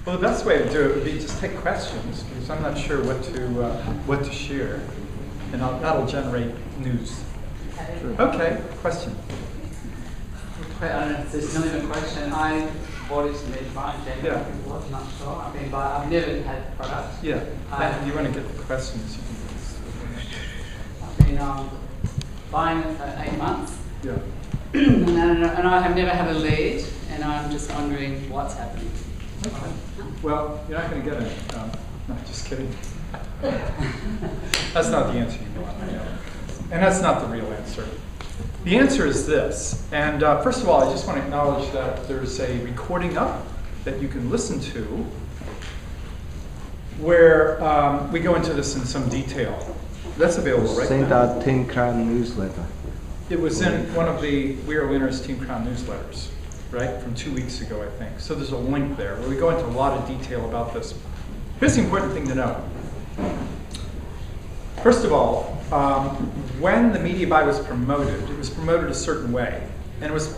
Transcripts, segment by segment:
Well, the best way to do it would be just take questions, because I'm not sure what to share, and that'll generate news. Okay, question. I don't know if this is a question. I bought this Media Buy in January. Yeah. I'm not sure. I've been buying. I've never had products. Yeah. If you want to get the questions, you I've been buying it for 8 months. can. Yeah. and I have never had a lead, and I'm just wondering what's happening. Okay. Well, you're not going to get it. No, just kidding. That's not the answer you want. And that's not the real answer. The answer is this. And first of all, I just want to acknowledge that there's a recording up that you can listen to where we go into this in some detail. That's available right Send now. out 10 Crown newsletter. It was in one of the We Are Winners Team Crown newsletters, right, from 2 weeks ago, I think. So there's a link there where we go into a lot of detail about this. Here's the important thing to know. First of all, when the Media Buy was promoted, it was promoted a certain way. And it was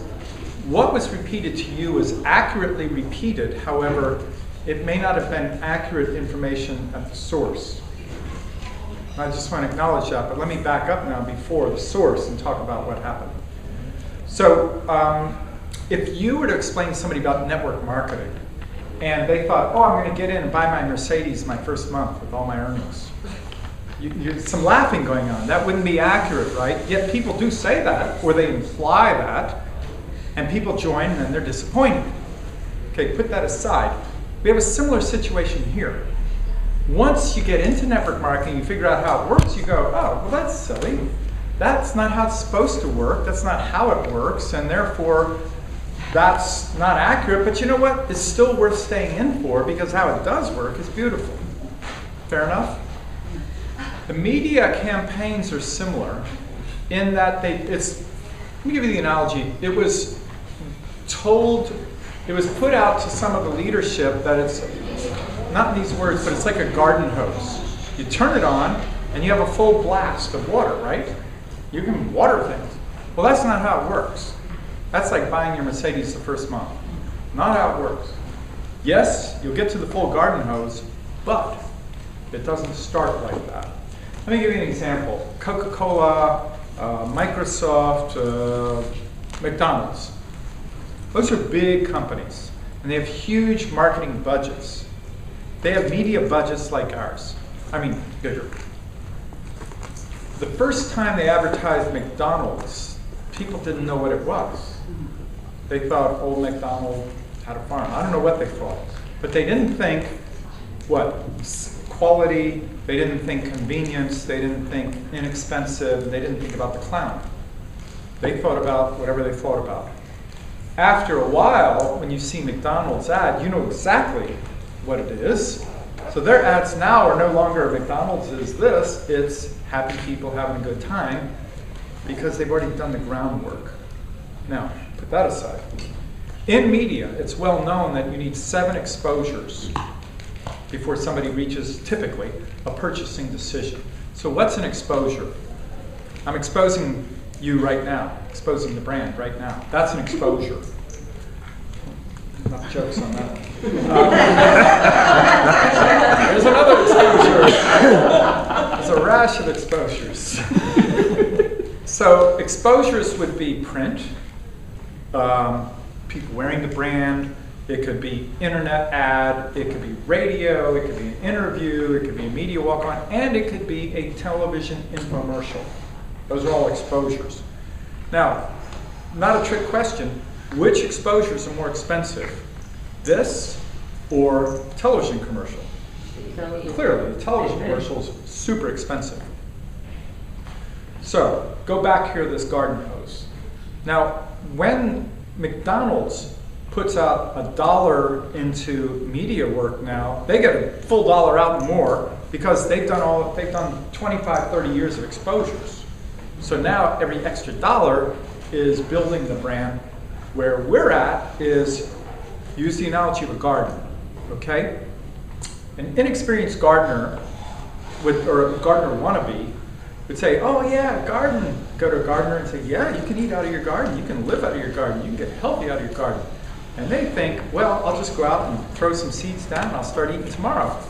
what was repeated to you was accurately repeated. However, it may not have been accurate information at the source. I just want to acknowledge that, but let me back up now before the source and talk about what happened. So if you were to explain to somebody about network marketing, and they thought, oh, I'm going to get in and buy my Mercedes my first month with all my earnings. Some laughing going on. That wouldn't be accurate, right? Yet people do say that, or they imply that, and people join and then they're disappointed. Okay, put that aside. We have a similar situation here. Once you get into network marketing, you figure out how it works, you go, oh, well, that's silly. That's not how it's supposed to work. That's not how it works, and therefore, that's not accurate. But you know what? It's still worth staying in for, because how it does work is beautiful. Fair enough? The media campaigns are similar in that let me give you the analogy. It was put out to some of the leadership that it's, not in these words, but it's like a garden hose. You turn it on, and you have a full blast of water, right? You can water things. Well, that's not how it works. That's like buying your Mercedes the first month. Not how it works. Yes, you'll get to the full garden hose, but it doesn't start like that. Let me give you an example. Coca-Cola, Microsoft, McDonald's. Those are big companies, and they have huge marketing budgets. They have media budgets like ours. I mean, bigger. The first time they advertised McDonald's, people didn't know what it was. They thought old McDonald had a farm. I don't know what they thought. But they didn't think, quality, they didn't think convenience, they didn't think inexpensive, they didn't think about the clown. They thought about whatever they thought about. After a while, when you see McDonald's ad, you know exactly what it is. So their ads now are no longer McDonald's is this, it's happy people having a good time, because they've already done the groundwork. Now, put that aside. In media, it's well known that you need 7 exposures before somebody reaches, typically, a purchasing decision. So what's an exposure? I'm exposing you right now, exposing the brand right now. That's an exposure. Enough jokes on that. There's another exposure. There's a rash of exposures. So exposures would be print, people wearing the brand. It could be internet ad, it could be radio, it could be an interview, it could be a media walk-on, and it could be a television infomercial. Those are all exposures. Now, not a trick question, which exposures are more expensive? This or television commercial? Clearly, the television commercial is super expensive. So, go back here to this garden hose. Now, when McDonald's puts out $1 into media work now, they get a full dollar out and more because they've done 25, 30 years of exposures. So now every extra dollar is building the brand. Where we're at is, use the analogy of a garden, okay? An inexperienced gardener, or a gardener wannabe, would say, oh yeah, garden. Go to a gardener and say, yeah, you can eat out of your garden, you can live out of your garden, you can get healthy out of your garden. And they think, well, I'll just go out and throw some seeds down and I'll start eating tomorrow.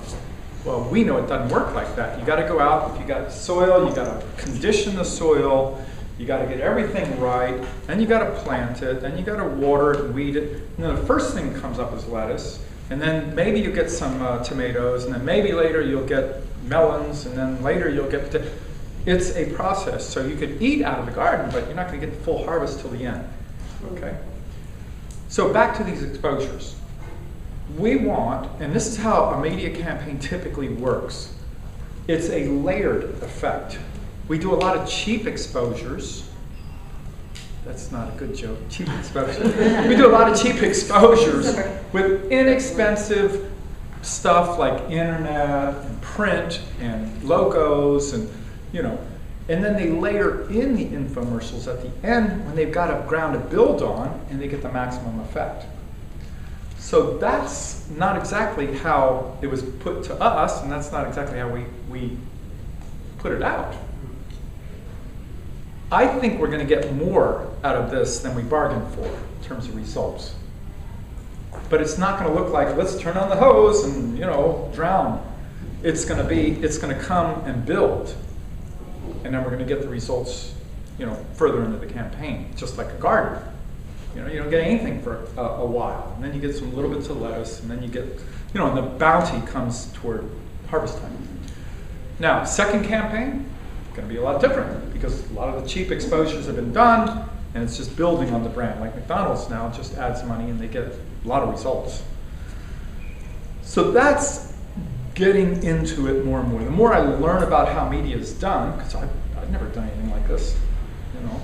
Well, we know it doesn't work like that. You got to go out, if you got soil, you got to condition the soil, you got to get everything right, then you got to plant it, then you got to water it and weed it. And then the first thing that comes up is lettuce, and then maybe you get some tomatoes, and then maybe later you'll get melons, and then later you'll get potatoes. It's a process. So you could eat out of the garden, but you're not going to get the full harvest till the end. Okay? So back to these exposures. We want, and this is how a media campaign typically works, it's a layered effect. We do a lot of cheap exposures. That's not a good joke, cheap exposure. We do a lot of cheap exposures with inexpensive stuff like internet and print and logos and, you know, and then they layer in the infomercials at the end when they've got a ground to build on and they get the maximum effect. So that's not exactly how it was put to us, and that's not exactly how we put it out. I think we're going to get more out of this than we bargained for in terms of results. But it's not going to look like, let's turn on the hose and, you know, drown. It's going to come and build. And then we're going to get the results, you know, further into the campaign, just like a garden. You know, you don't get anything for a while. And then you get some little bits of lettuce, and then you get, you know, and the bounty comes toward harvest time. Now, second campaign, going to be a lot different because a lot of the cheap exposures have been done, and it's just building on the brand. Like McDonald's now just adds money, and they get a lot of results. So that's getting into it more and more. The more I learn about how media is done, because I've never done anything like this, you know.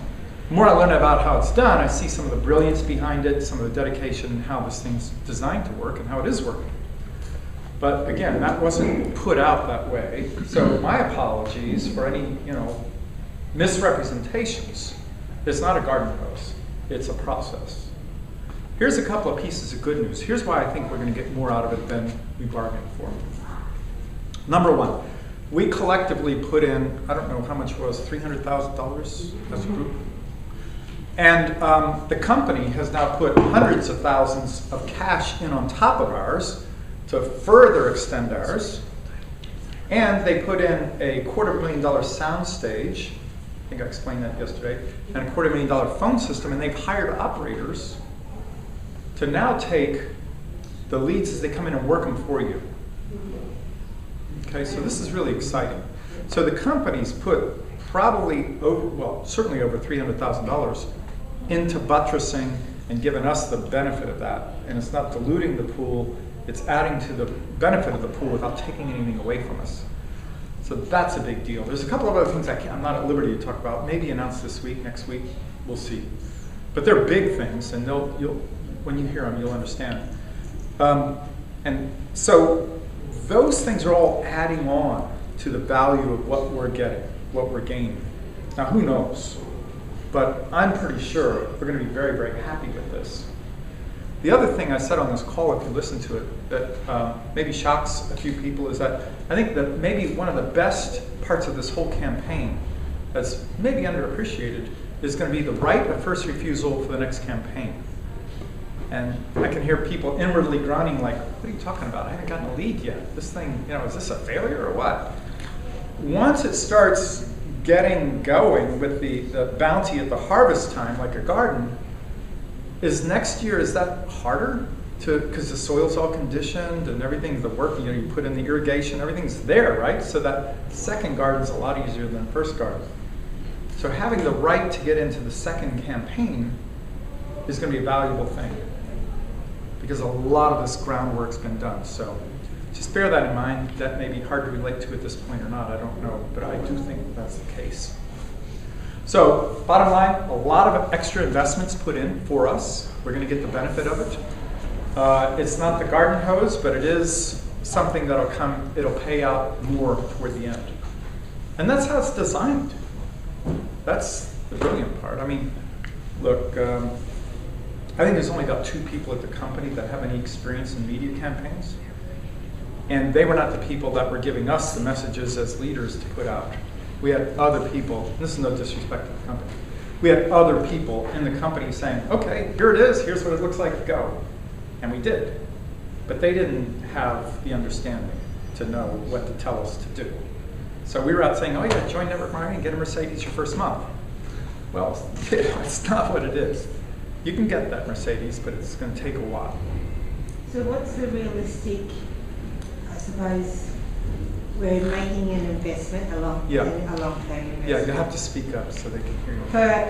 The more I learn about how it's done, I see some of the brilliance behind it, some of the dedication, how this thing's designed to work, and how it is working. But again, that wasn't put out that way. So my apologies for any, you know, misrepresentations. It's not a garden hose. It's a process. Here's a couple of pieces of good news. Here's why I think we're going to get more out of it than we bargained for. Number one, we collectively put in, I don't know how much it was, $300,000 as a group. And the company has now put hundreds of thousands of cash in on top of ours to further extend ours. And they put in a $250,000 sound stage. I think I explained that yesterday. And a $250,000 phone system. And they've hired operators to now take the leads as they come in and work them for you. Okay, so this is really exciting. So the company's put probably over, well, certainly over $300,000 into buttressing and giving us the benefit of that. And it's not diluting the pool, it's adding to the benefit of the pool without taking anything away from us. So that's a big deal. There's a couple of other things I'm not at liberty to talk about. Maybe announced this week, next week, we'll see. But they're big things, and when you hear them, you'll understand. And so those things are all adding on to the value of what we're getting, what we're gaining. Now, who knows? But I'm pretty sure we're going to be very, very happy with this. The other thing I said on this call, if you listen to it, that maybe shocks a few people is that I think that maybe one of the best parts of this whole campaign that's maybe underappreciated is going to be the right of first refusal for the next campaign. And I can hear people inwardly groaning like, what are you talking about? I haven't gotten a lead yet. This thing, you know, is this a failure or what? Once it starts getting going with the bounty at the harvest time, like a garden, is next year, is that harder? Because the soil's all conditioned and everything, the work, you know, you put in the irrigation, everything's there, right? So that second garden's a lot easier than the first garden. So having the right to get into the second campaign is going to be a valuable thing, because a lot of this groundwork's been done. So just bear that in mind. That may be hard to relate to at this point or not, I don't know, but I do think that's the case. So bottom line, a lot of extra investments put in for us. We're going to get the benefit of it. It's not the garden hose, but it is something that'll come, it'll pay out more toward the end. And that's how it's designed. That's the brilliant part. I mean, look, I think there's only about 2 people at the company that have any experience in media campaigns. And they were not the people that were giving us the messages as leaders to put out. We had other people, this is no disrespect to the company, we had other people in the company saying, okay, here it is, here's what it looks like, go. And we did. But they didn't have the understanding to know what to tell us to do. So we were out saying, oh yeah, join network marketing, get a Mercedes your first month. Well, it's not what it is. You can get that Mercedes, but it's going to take a while. So what's the realistic, I suppose, we're making an investment, a long-term investment. Yeah, you have to speak up so they can hear you.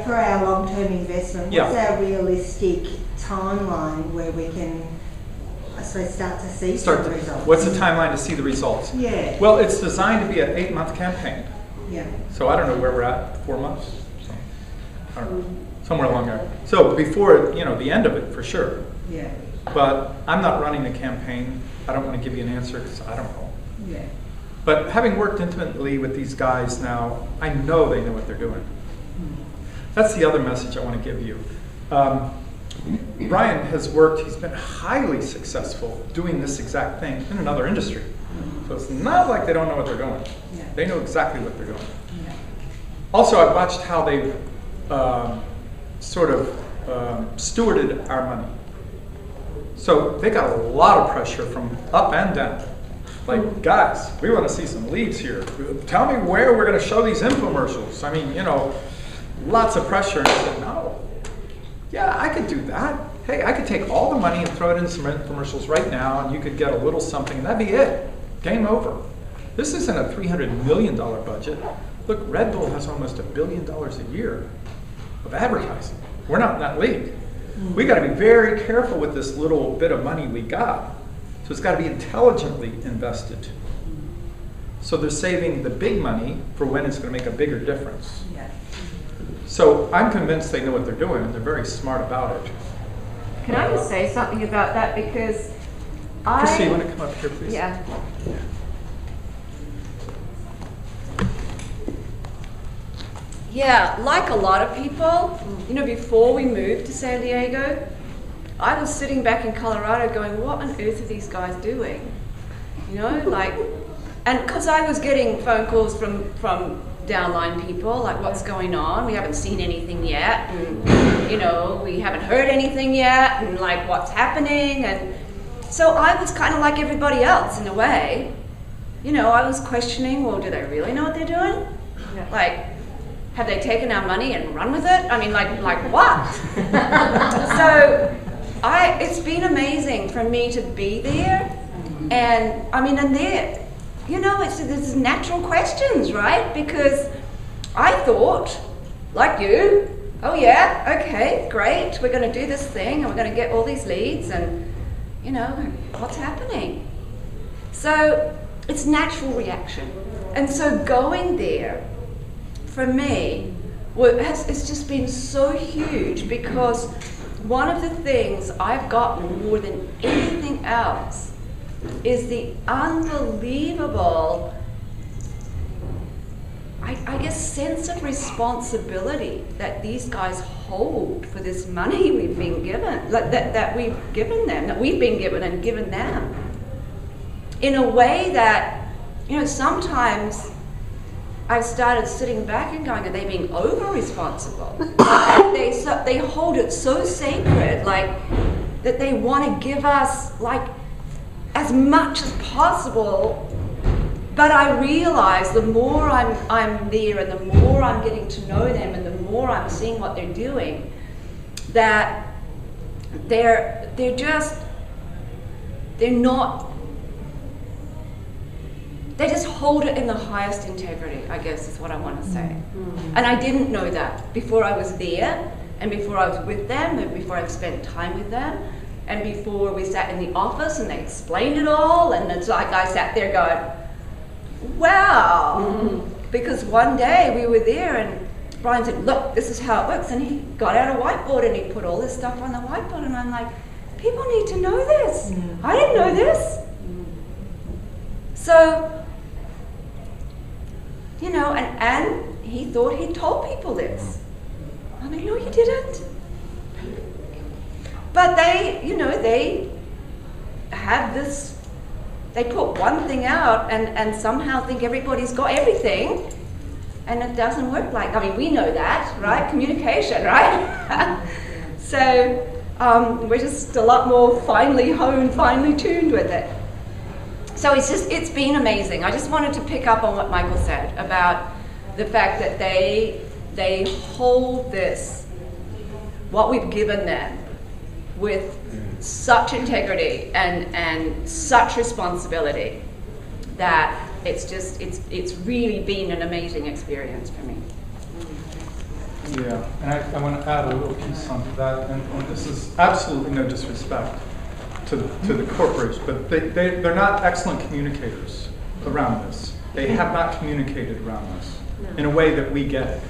For our long-term investment, Yeah. what's our realistic timeline where we can, I suppose, start to see some results? What's the timeline to see the results? Yeah. Well, it's designed to be an 8-month campaign. Yeah. So I don't know where we're at, 4 months? So, I don't know, somewhere along there. So before, the end of it, for sure. Yeah. But I'm not running the campaign. I don't want to give you an answer because I don't know. Yeah. But having worked intimately with these guys now, I know they know what they're doing. That's the other message I want to give you. Brian has worked, he's been highly successful doing this exact thing in another industry. So it's not like they don't know what they're doing. Yeah. They know exactly what they're doing. Yeah. Also, I've watched how they've stewarded our money. So they got a lot of pressure from up and down. Like, guys, we want to see some leads here. Tell me where we're going to show these infomercials. I mean, lots of pressure. And I said, no. Yeah, I could do that. Hey, I could take all the money and throw it in some infomercials right now, and you could get a little something, and that'd be it. Game over. This isn't a $300 million budget. Look, Red Bull has almost $1 billion a year of advertising. We're not in that league. We got to be very careful with this little bit of money we got. So it's got to be intelligently invested. So they're saving the big money for when it's going to make a bigger difference. Yeah. So I'm convinced they know what they're doing, and they're very smart about it. Can I just say something about that? Because Chrissy, you want to come up here, please? Yeah. Yeah, like a lot of people, before we moved to San Diego, I was sitting back in Colorado going, what on earth are these guys doing? And because I was getting phone calls from downline people, like, what's going on? We haven't seen anything yet, and, we haven't heard anything yet, and like, what's happening? And so I was kind of like everybody else in a way. I was questioning, well, do they really know what they're doing? Yeah. Like, have they taken our money and run with it? I mean, like what? So it's been amazing for me to be there. And I mean, and there, there's natural questions, right? Because I thought, like you, oh yeah, okay, great, we're going to do this thing and we're going to get all these leads and, what's happening? So it's natural reaction. And so going there, for me, it's just been so huge, because one of the things I've gotten more than anything else is the unbelievable, I guess, sense of responsibility that these guys hold for this money we've been given, that we've given them, that we've been given and given them, in a way that, sometimes I've started sitting back and going, are they being over-responsible? They hold it so sacred, like, that they want to give us, like, as much as possible. But I realize the more I'm there and the more I'm getting to know them and the more I'm seeing what they're doing, that they're not, they just hold it in the highest integrity, I guess is what I want to say. Mm-hmm. And I didn't know that before I was there, and before I was with them, and before I've spent time with them, and before we sat in the office and they explained it all, and it's like I sat there going, wow. Mm-hmm. Because one day we were there and Brian said, look, this is how it works. And he got out a whiteboard and he put all this stuff on the whiteboard, and I'm like, people need to know this. Mm-hmm. I didn't know this. Mm-hmm. So, and he thought he'd told people this. I'm like, no, you didn't. But they, they have this, they put one thing out and somehow think everybody's got everything, and it doesn't work like, we know that, right? Communication, right? So We're just a lot more finely honed, finely tuned with it. So it's been amazing. I just wanted to pick up on what Michael said about the fact that they hold this, what we've given them, with such integrity and such responsibility that it's really been an amazing experience for me. Yeah, and I want to add a little piece onto that, and this is absolutely no disrespect to the corporation, but they're not excellent communicators around this. They have not communicated around this in a way that we get it.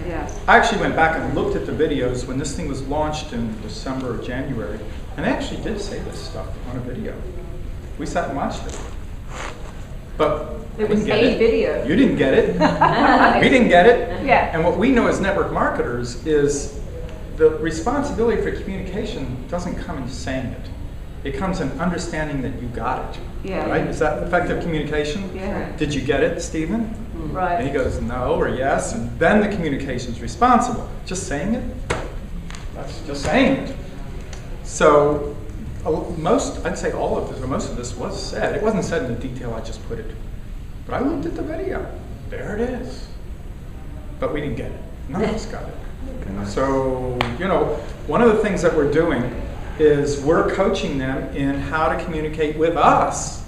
Yeah. I actually went back and looked at the videos when this thing was launched in December or January, and they actually did say this stuff on a video. We sat and watched it. But it was a video. You didn't get it. We didn't get it. Yeah. And what we know as network marketers is the responsibility for communication doesn't come in saying it. It comes in understanding that you got it. Yeah. Right? Is that effective communication? Yeah. Did you get it, Stephen? Right. And he goes, no or yes, and then the communication is responsible. Just saying it? That's just saying it. So I'd say all of this, or most of this was said. It wasn't said in the detail I just put it. But I looked at the video. There it is. But we didn't get it. None of us got it. So, one of the things that we're doing is we're coaching them in how to communicate with us.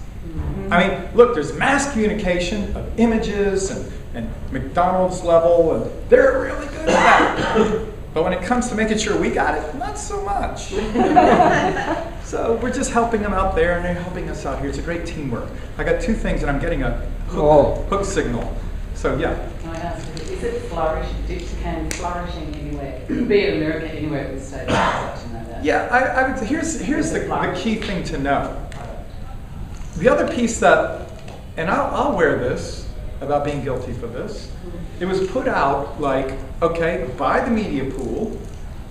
I mean, look, there's mass communication of images and McDonald's level, and they're really good at that. But when it comes to making sure we got it, not so much. So we're just helping them out there, and they're helping us out here. It's a great teamwork. I got two things, and I'm getting a hook signal. So yeah. Can I ask, is it flourishing anywhere, be it America, anywhere at this stage? Yeah, I would. Here's the key thing to know. The other piece that, and I'll wear this about being guilty for this. It was put out like, okay, buy the media pool,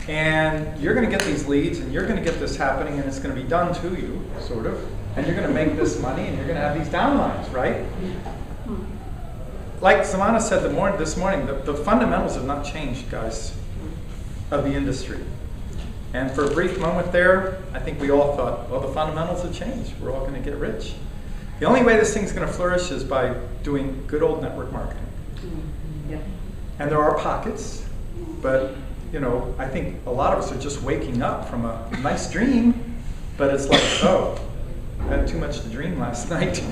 and you're going to get these leads, and you're going to get this happening, and it's going to be done to you, sort of, and you're going to make this money, and you're going to have these downlines, right? Like Savannah said this morning, the fundamentals have not changed, guys, of the industry. And for a brief moment there, I think we all thought, well, the fundamentals have changed. We're all going to get rich. The only way this thing's going to flourish is by doing good old network marketing. Yeah. And there are pockets, but I think a lot of us are just waking up from a nice dream, but it's like, oh, I had too much to dream last night.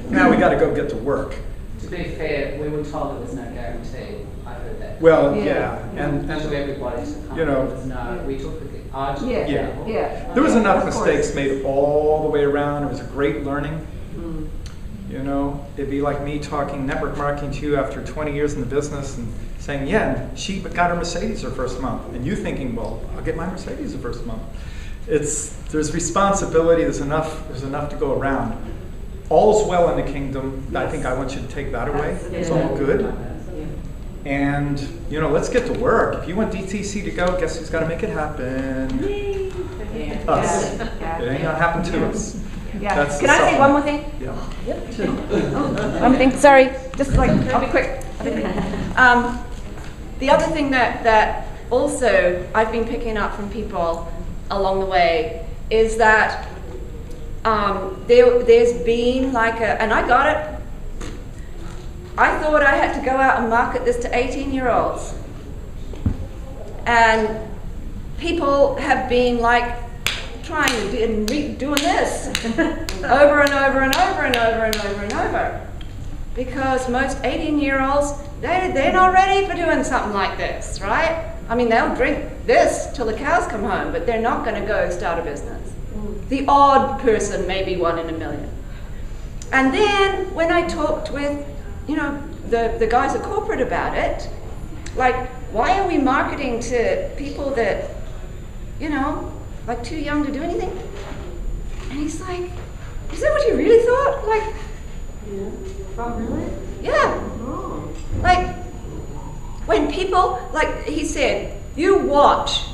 Now we got to go get to work. To be fair, we were told there was no guarantee. I heard that. Well, yeah. And so everybody's no, we took the argument. Yeah. There was enough mistakes made all the way around. It was a great learning. It'd be like me talking network marketing to you after 20 years in the business and saying, yeah, and she got her Mercedes her first month. And you thinking, well, I'll get my Mercedes the first month. There's responsibility, there's enough to go around. All's well in the kingdom. Yes. I think I want you to take that away. It's all good. And, let's get to work. If you want DtC to go, guess who's got to make it happen? Us. It ain't going to happen to us. Yeah. Can I say one more thing? Yeah. One thing. Sorry. Just I'll be quick. The other thing that also I've been picking up from people along the way is that there's been and I got it. I thought I had to go out and market this to 18-year-olds. And people have been trying and doing this over and over and over and over and over and over. Because most 18-year-olds, they're not ready for doing something like this, right? I mean, they'll drink this till the cows come home, but they're not going to go start a business. The odd person, maybe 1 in a million. And then when I talked with, the guys at corporate about it, why are we marketing to people that, too young to do anything? And he's like, is that what you really thought? Oh, really? Yeah. Oh. When people, he said, you watch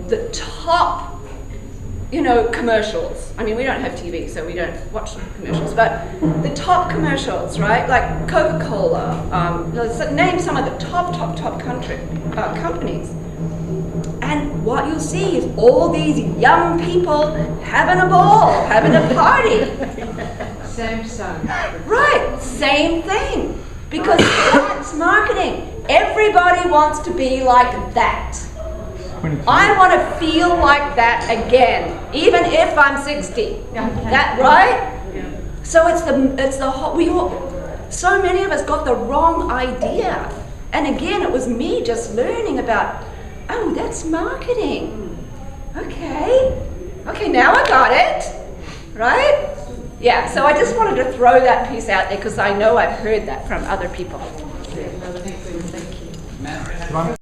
the top, commercials. I mean, we don't have TV, so we don't watch commercials, but the top commercials, right? Like Coca-Cola, name some of the top companies. And what you'll see is all these young people having a ball, having a party. Same song. Right, same thing. Because that's marketing. Everybody wants to be like that. I want to feel like that again, even if I'm 60. That right? So it's the whole. So many of us got the wrong idea, and again, it was me just learning about. Oh, that's marketing. Okay, now I got it. Right? Yeah. So I just wanted to throw that piece out there because I know I've heard that from other people. Thank you.